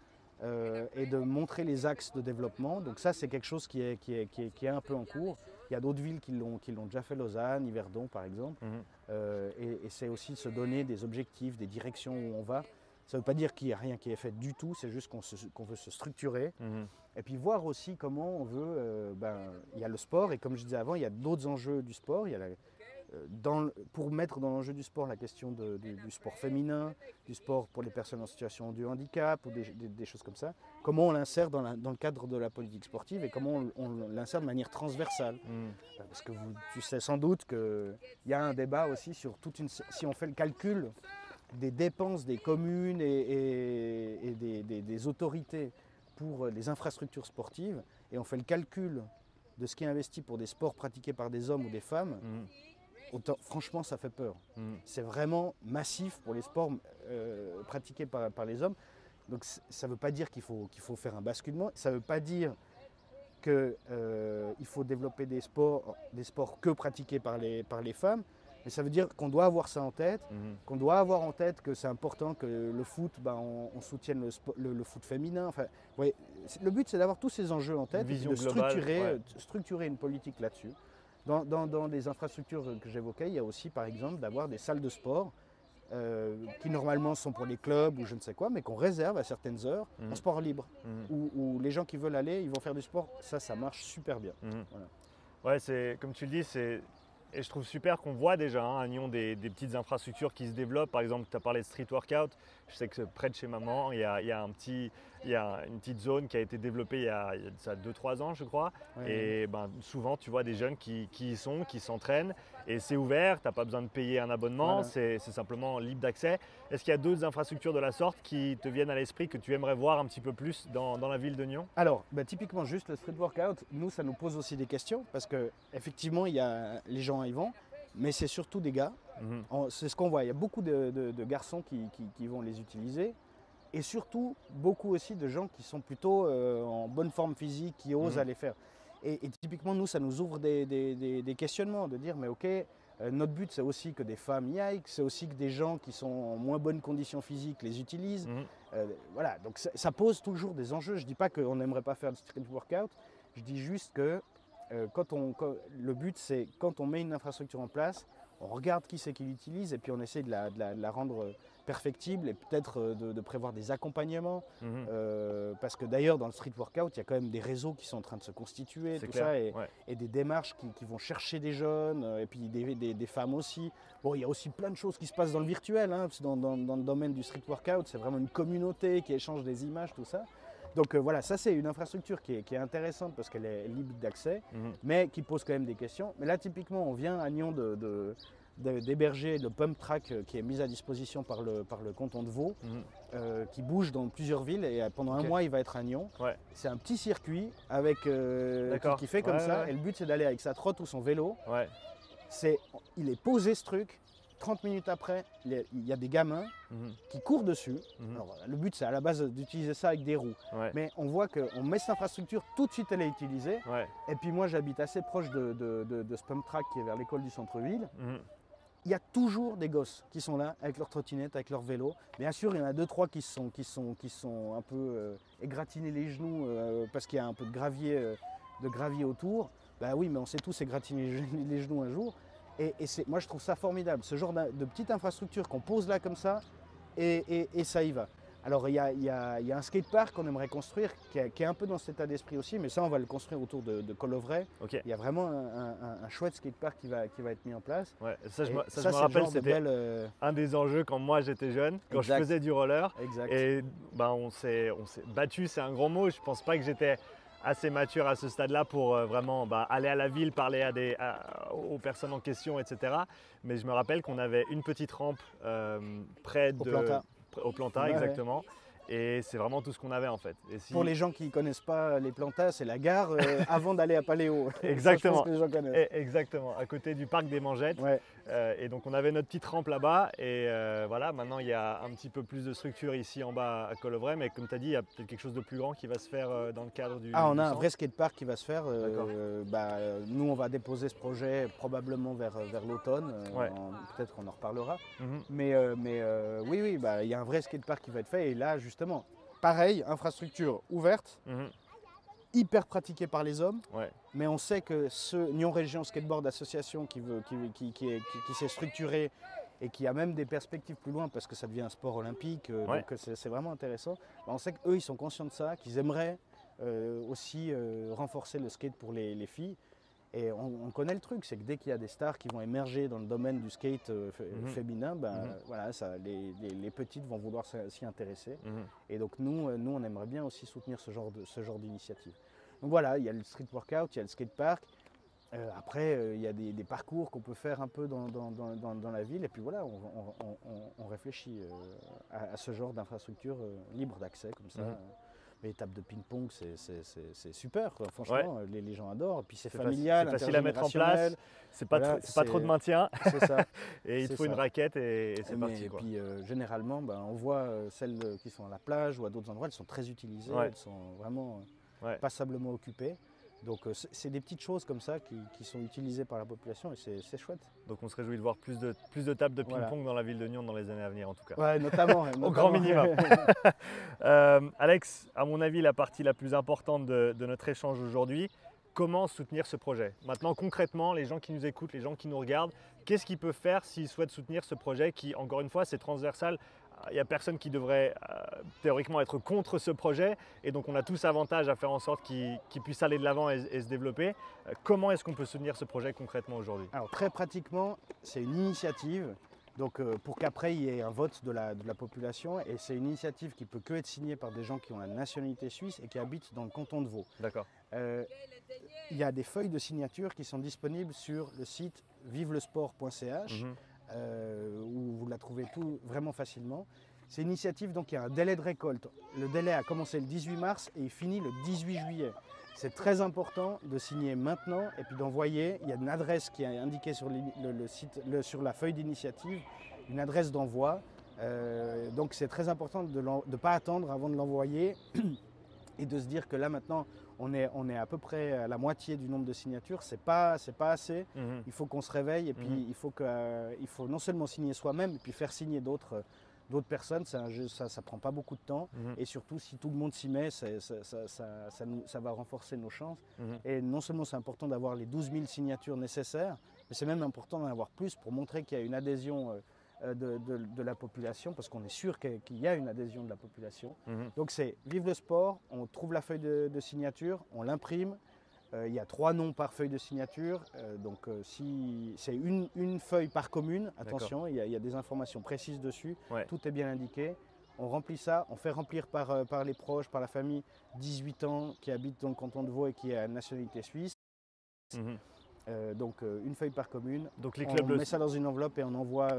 et de montrer les axes de développement. Donc ça, c'est quelque chose qui est un peu en cours. Il y a d'autres villes qui l'ont déjà fait, Lausanne, Yverdon par exemple. Et c'est aussi se donner des objectifs, des directions où on va. Ça ne veut pas dire qu'il n'y a rien qui est fait du tout, c'est juste qu'on veut se structurer. Et puis voir aussi comment on veut, il y a le sport et comme je disais avant, il y a d'autres enjeux du sport. Il y a pour mettre dans l'enjeu du sport la question du sport féminin, du sport pour les personnes en situation de handicap ou des choses comme ça. Comment on l'insère dans le cadre de la politique sportive et comment on l'insère de manière transversale. Parce que tu sais sans doute qu'il y a un débat aussi sur si on fait le calcul des dépenses des communes et des autorités pour les infrastructures sportives et on fait le calcul de ce qui est investi pour des sports pratiqués par des hommes ou des femmes, franchement ça fait peur. C'est vraiment massif pour les sports pratiqués par les hommes. Donc ça ne veut pas dire qu'il faut faire un basculement, ça ne veut pas dire qu'il faut développer des sports que pratiqués par les femmes. Mais ça veut dire qu'on doit avoir ça en tête, qu'on doit avoir en tête que c'est important que le foot, on soutienne le foot féminin. Enfin, ouais, le but, c'est d'avoir tous ces enjeux en tête et de structurer une politique là-dessus. Dans les infrastructures que j'évoquais, il y a aussi, par exemple, d'avoir des salles de sport qui normalement sont pour les clubs ou je ne sais quoi, mais qu'on réserve à certaines heures en sport libre, où les gens qui veulent aller, ils vont faire du sport. Ça marche super bien. Voilà. Ouais, c'est comme tu le dis, et je trouve super qu'on voit déjà à Nyon des petites infrastructures qui se développent. Par exemple, tu as parlé de street workout. Je sais que près de chez maman, il y a une petite zone qui a été développée il y a 2-3 ans, je crois. Ouais. Et souvent, tu vois des jeunes qui y sont, qui s'entraînent. Et c'est ouvert, tu n'as pas besoin de payer un abonnement, c'est simplement libre d'accès. Est-ce qu'il y a d'autres infrastructures de la sorte qui te viennent à l'esprit, que tu aimerais voir un petit peu plus dans la ville de Nyon? Alors, typiquement, juste le street workout, nous, ça nous pose aussi des questions parce qu'effectivement, les gens y vont, mais c'est surtout des gars. C'est ce qu'on voit, il y a beaucoup de garçons qui vont les utiliser et surtout beaucoup aussi de gens qui sont plutôt en bonne forme physique, qui osent aller faire. Et typiquement, nous, ça nous ouvre des questionnements, de dire, mais ok, notre but, c'est aussi que des femmes y aillent, c'est aussi que des gens qui sont en moins bonne condition physique les utilisent. Voilà, donc ça pose toujours des enjeux. Je ne dis pas qu'on n'aimerait pas faire du street workout, je dis juste que le but, c'est quand on met une infrastructure en place, on regarde qui c'est qui l'utilise et puis on essaie de la rendre perfectible et peut-être de prévoir des accompagnements. Parce que d'ailleurs, dans le street workout, il y a quand même des réseaux qui sont en train de se constituer, tout ça, et des démarches qui vont chercher des jeunes, et puis des femmes aussi. Bon, il y a aussi plein de choses qui se passent dans le virtuel, parce que dans le domaine du street workout, c'est vraiment une communauté qui échange des images, tout ça. Donc voilà, ça c'est une infrastructure qui est intéressante parce qu'elle est libre d'accès, mais qui pose quand même des questions. Mais là, typiquement, on vient à Nyon d'héberger le pump track qui est mis à disposition par le canton de Vaud, qui bouge dans plusiures villes et pendant un mois il va être à Nyon. C'est un petit circuit avec, qui fait comme ça et le but c'est d'aller avec sa trotte ou son vélo. Il est posé ce truc. 30 minutes après, il y a des gamins qui courent dessus. Alors, le but, c'est à la base d'utiliser ça avec des roues. Mais on voit qu'on met cette infrastructure, tout de suite, elle est utilisée. Et puis moi, j'habite assez proche de ce pump track qui est vers l'école du centre-ville. Il y a toujours des gosses qui sont là avec leur trottinette, avec leur vélo. Bien sûr, il y en a 2-3 qui sont un peu égratignés les genoux parce qu'il y a un peu de gravier autour. Oui, mais on sait tous égratiner les genoux un jour. Et moi, je trouve ça formidable, ce genre de petite infrastructure qu'on pose là comme ça, et ça y va. Alors, il y a un skatepark qu'on aimerait construire, qui est un peu dans cet état d'esprit aussi, mais ça, on va le construire autour de Colovray. Il y a vraiment un chouette skatepark qui va être mis en place. Ça, je me rappelle, c'était un des enjeux quand moi j'étais jeune, quand je faisais du roller. Et on s'est battu, c'est un grand mot, je pense pas que j'étais assez mature à ce stade-là pour vraiment aller à la ville, parler aux personnes en question, etc. Mais je me rappelle qu'on avait une petite rampe près au Planta, Ouais, exactement. Et c'est vraiment tout ce qu'on avait en fait. Et Pour les gens qui ne connaissent pas les Plantas, c'est la gare avant d'aller à Paléo. Exactement. Ça, je pense que les gens connaissent. Exactement, à côté du parc des Mangettes. Ouais. Et donc on avait notre petite rampe là-bas. Et voilà, maintenant il y a un petit peu plus de structure ici en bas à Colovray. Mais comme tu as dit, il y a peut-être quelque chose de plus grand qui va se faire dans le cadre du. On a un centre. vrai skatepark qui va se faire. Nous, on va déposer ce projet probablement vers l'automne. Ouais. Peut-être qu'on en reparlera. Mhm. Mais oui, il y a un vrai skatepark qui va être fait. Et là, justement, pareil, infrastructure ouverte, Mhm. hyper pratiquée par les hommes. Ouais. Mais on sait que ce Nyon Région Skateboard Association qui s'est structuré et qui a même des perspectives plus loin parce que ça devient un sport olympique, Ouais. donc c'est vraiment intéressant. On sait qu'eux, ils sont conscients de ça, qu'ils aimeraient aussi renforcer le skate pour les filles. Et on connaît le truc, c'est que dès qu'il y a des stars qui vont émerger dans le domaine du skate féminin, voilà, les petites vont vouloir s'y intéresser. Et donc nous, on aimerait bien aussi soutenir ce genre d'initiative. Donc voilà, il y a le street workout, il y a le skatepark. Après, il y a des parcours qu'on peut faire un peu dans la ville. Et puis voilà, on réfléchit à ce genre d'infrastructure libre d'accès comme ça. Les tables de ping-pong, c'est super, quoi. Franchement, les gens adorent. Et puis c'est familial, c'est facile à mettre en place, c'est pas, Voilà, pas trop de maintien. C'est ça. Et il te C'est faut une ça. raquette et c'est parti. Et Quoi. puis généralement, on voit celles qui sont à la plage ou à d'autres endroits, elles sont très utilisées, Ouais. elles sont vraiment Ouais. passablement occupées. Donc c'est des petites choses comme ça qui sont utilisées par la population et c'est chouette. Donc on se réjouit de voir plus de tables de ping-pong Voilà. dans la ville de Nyon dans les années à venir en tout cas. Ouais, notamment. Au grand minimum. Alex, à mon avis, la partie la plus importante de notre échange aujourd'hui, comment soutenir ce projet? Maintenant, concrètement, les gens qui nous écoutent, les gens qui nous regardent, qu'est-ce qu'ils peuvent faire s'ils souhaitent soutenir ce projet qui, encore une fois, c'est transversal? Il n'y a personne qui devrait théoriquement être contre ce projet et donc on a tous avantage à faire en sorte qu'il puisse aller de l'avant et se développer. Comment est-ce qu'on peut soutenir ce projet concrètement aujourd'hui? Alors très pratiquement, c'est une initiative. Donc pour qu'après il y ait un vote de la population et c'est une initiative qui peut que être signée par des gens qui ont la nationalité suisse et qui habitent dans le canton de Vaud. D'accord. Il y a des feuilles de signature qui sont disponibles sur le site vivelesport.ch où vous la trouvez vraiment facilement. C'est une initiative, donc il y a un délai de récolte. Le délai a commencé le 18 mars et il finit le 18 juillet. C'est très important de signer maintenant et puis d'envoyer. Il y a une adresse qui est indiquée sur le site, sur la feuille d'initiative, une adresse d'envoi. Donc c'est très important de ne pas attendre avant de l'envoyer et de se dire que là maintenant on est à peu près à la moitié du nombre de signatures. C'est pas assez. Il faut qu'on se réveille et puis il faut non seulement signer soi-même et puis faire signer d'autres personnes, ça prend pas beaucoup de temps et surtout si tout le monde s'y met, ça va renforcer nos chances. Et non seulement c'est important d'avoir les 12 000 signatures nécessaires, mais c'est même important d'en avoir plus pour montrer qu'il y a une adhésion de la population, parce qu'on est sûr qu'il y a une adhésion de la population. Donc c'est Vive le sport, on trouve la feuille de signature, on l'imprime. Il y a 3 noms par feuille de signature, donc si c'est une feuille par commune, attention, il y a des informations précises dessus, tout est bien indiqué. On remplit ça, on fait remplir par les proches, par la famille, 18 ans qui habite dans le canton de Vaud et qui a nationalité suisse. Donc une feuille par commune, donc les on clubs met ça dans une enveloppe et on envoie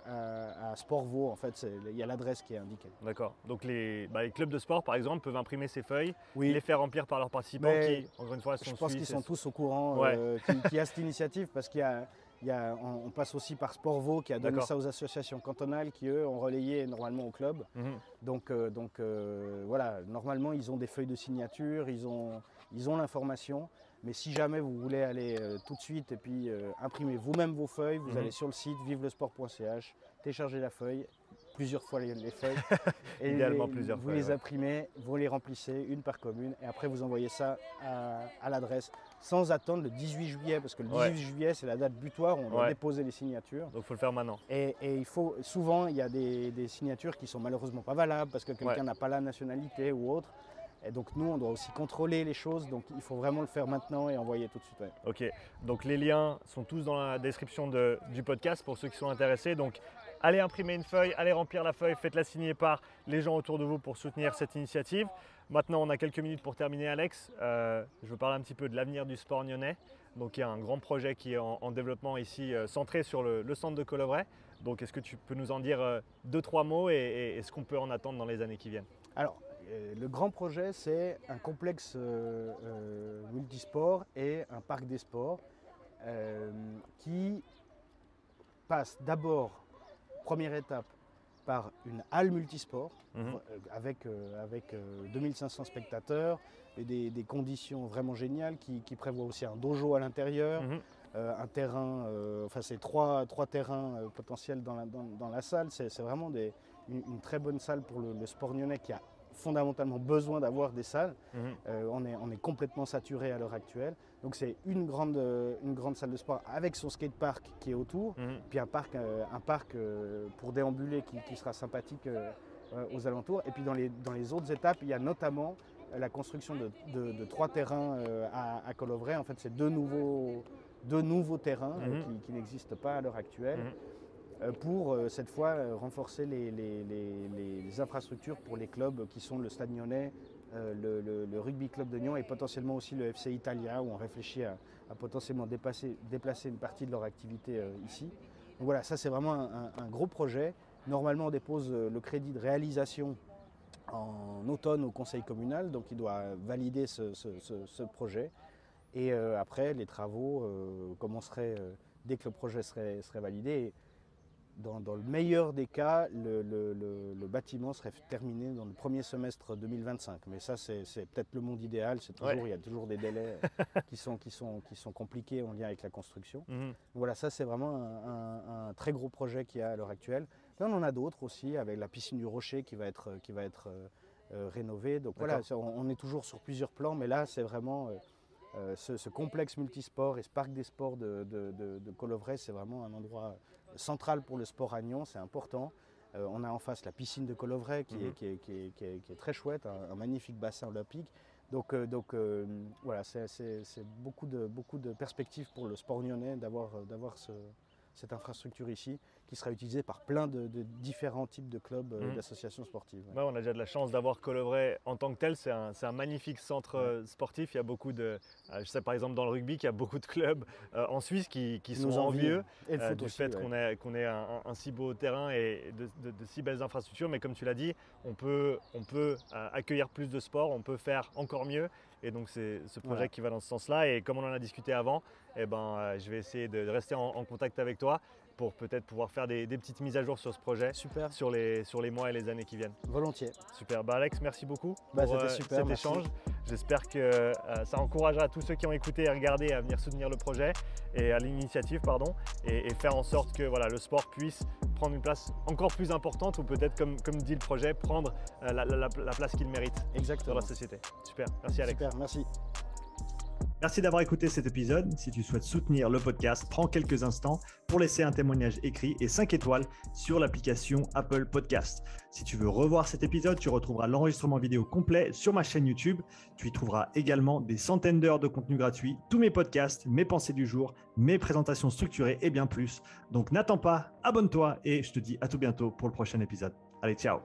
à Sport Vaud, en fait il y a l'adresse qui est indiquée. D'accord, donc les clubs de sport par exemple peuvent imprimer ces feuilles, Oui. les faire remplir par leurs participants qui, encore une fois, sont je pense qu'ils sont tous au courant qu'il y a cette initiative parce on passe aussi par Sport Vaud qui a donné ça aux associations cantonales qui eux ont relayé normalement au club. Donc voilà, normalement ils ont des feuilles de signature, ils ont l'information. Mais si jamais vous voulez aller tout de suite et puis imprimer vous-même vos feuilles, vous allez sur le site vivelesport.ch, téléchargez la feuille, plusieurs fois les feuilles. Et idéalement plusieurs fois. Vous les imprimez, vous les remplissez, une par commune, et après vous envoyez ça à l'adresse sans attendre le 18 juillet, parce que le 18 juillet c'est la date butoir où on doit déposer les signatures. Donc il faut le faire maintenant. Et souvent il y a des signatures qui sont malheureusement pas valables parce que quelqu'un n'a pas la nationalité ou autre. Et donc nous, on doit aussi contrôler les choses, donc il faut vraiment le faire maintenant et envoyer tout de suite. Ok, donc les liens sont tous dans la description du podcast pour ceux qui sont intéressés. Donc allez imprimer une feuille, allez remplir la feuille, faites-la signer par les gens autour de vous pour soutenir cette initiative. Maintenant, on a quelques minutes pour terminer, Alex. Je veux parler un petit peu de l'avenir du sport nyonnais. Donc, il y a un grand projet qui est en développement ici, centré sur le centre de Colovray. Donc, est-ce que tu peux nous en dire 2-3 mots et ce qu'on peut en attendre dans les années qui viennent? Alors, le grand projet, c'est un complexe multisport et un parc des sports qui passe d'abord, première étape, par une halle multisport avec 2500 spectateurs et des conditions vraiment géniales qui prévoient aussi un dojo à l'intérieur, un terrain, enfin c'est trois terrains potentiels dans la salle. C'est vraiment une très bonne salle pour le sport nyonnais qui a fondamentalement besoin d'avoir des salles. On est complètement saturé à l'heure actuelle. Donc c'est une grande salle de sport avec son skatepark qui est autour, puis un parc pour déambuler qui sera sympathique aux alentours. Et puis dans les autres étapes, il y a notamment la construction de 3 terrains à Colovray. En fait, c'est deux nouveaux terrains qui n'existent pas à l'heure actuelle. Pour cette fois renforcer les infrastructures pour les clubs qui sont le Stade Nyonnais, le Rugby Club de Nyon et potentiellement aussi le FC Italia, où on réfléchit à potentiellement déplacer une partie de leur activité ici. Donc voilà, ça c'est vraiment un gros projet. Normalement on dépose le crédit de réalisation en automne au conseil communal, donc il doit valider ce projet. Et après les travaux commenceraient dès que le projet serait validé. Et dans le meilleur des cas, le bâtiment serait terminé dans le premier semestre 2025. Mais ça, c'est peut-être le monde idéal. Il y a toujours des délais qui sont compliqués en lien avec la construction. Voilà, ça, c'est vraiment un très gros projet qu'il y a à l'heure actuelle. Là, on en a d'autres aussi, avec la piscine du Rocher qui va être rénovée. Donc voilà, on est toujours sur plusieurs plans, mais là, c'est vraiment ce complexe multisport et ce parc des sports de Colovray, c'est vraiment un endroit central pour le sport à Nyon, c'est important. On a en face la piscine de Colovray qui est très chouette, un magnifique bassin olympique. Donc voilà, c'est beaucoup de perspectives pour le sport nyonnais d'avoir cette infrastructure ici, qui sera utilisée par plein de différents types de clubs et d'associations sportives. Ouais, on a déjà de la chance d'avoir Colovray en tant que tel. C'est un magnifique centre sportif. Il y a beaucoup de, je sais par exemple dans le rugby qu'il y a beaucoup de clubs en Suisse qui sont envieux du fait qu'on ait un si beau terrain et de si belles infrastructures. Mais comme tu l'as dit, on peut accueillir plus de sports, on peut faire encore mieux. Et donc c'est ce projet qui va dans ce sens-là. Et comme on en a discuté avant, je vais essayer de rester en contact avec toi pour peut-être pouvoir faire des petites mises à jour sur ce projet. Super. Sur les mois et les années qui viennent. Volontiers. Super. Alex, merci beaucoup pour cet échange. J'espère que ça encouragera tous ceux qui ont écouté et regardé à venir soutenir le projet et à l'initiative, et faire en sorte que le sport puisse prendre une place encore plus importante ou peut-être, comme dit le projet, prendre la place qu'il mérite dans la société. Super. Merci Alex. Super, merci. Merci d'avoir écouté cet épisode. Si tu souhaites soutenir le podcast, prends quelques instants pour laisser un témoignage écrit et 5 étoiles sur l'application Apple Podcast. Si tu veux revoir cet épisode, tu retrouveras l'enregistrement vidéo complet sur ma chaîne YouTube. Tu y trouveras également des centaines d'heures de contenu gratuit, tous mes podcasts, mes pensées du jour, mes présentations structurées et bien plus. Donc n'attends pas, abonne-toi et je te dis à tout bientôt pour le prochain épisode. Allez, ciao!